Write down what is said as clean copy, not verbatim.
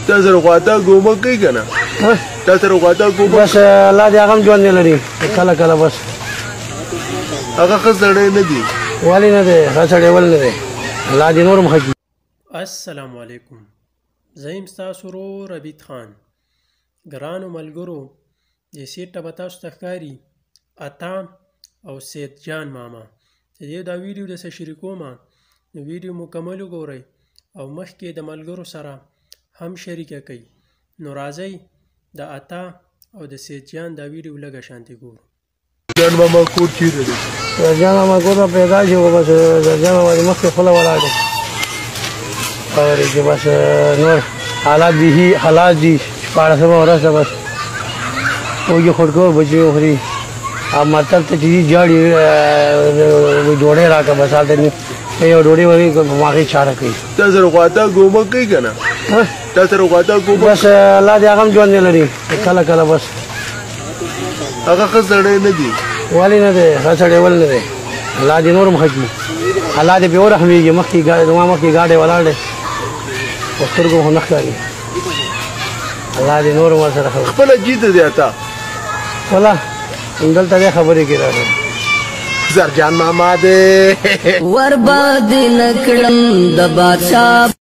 تا سره خواته ګومه کوي که نه تا سره خواته ګومه بس الله دې هغه هم ژوند نه لري کله کله بس هغه ښه سړی نه دی ولې نه دی ښه سړی ولې نه دی الله دې نور هم ښه کړي. السلام علیکم، زه یم ستاسو ورور ربیټ خان. ګرانو ملګرو، دې سیټ ته به تاسو ته ښکاري عطا او سید جان ماما. چې دې دا ویډیو درسره شریکومه نو ویډیو مکمل وګورئ او مخکې د ملګرو سره هم شریکه کوي. نو راځئ د عطا او د سید جان دا ویډیو لږه شانتې ګورو. جان ماما کور چیرته دی؟ جان ماما کور ته پیدا شو بس جان ماما دې مخکې خوله ولاړ دی خبرې چې بس نور حالات دي شپاړسمه ورځ ده بس وږي خوړکو بچي وخوري او مطلب ته چې جاړي ډوډۍ راکړه بس هلته یو ډوډۍ ورکړي په هغې چاره کوي. تا سره خواته ګومه کوي که نه تا سره خواته ګومه بس الله دې هغه هم ژوند نه لري کله کله بس هغه ښه سړی نه دی ولې نه دی ښه سړی ولې نه دی الله دې نور هم ښه کړي. الله دې پرې ورحمېږي زما مخکې ګاډی ولاړ دی په سترګو خو نه ښکاري. الله دې نور هم ورسره ښه خپله جیته دی عطا خپله دلته دې خبرې کې راغلی زرجان ماما دی ورباد نکړم د بادشاه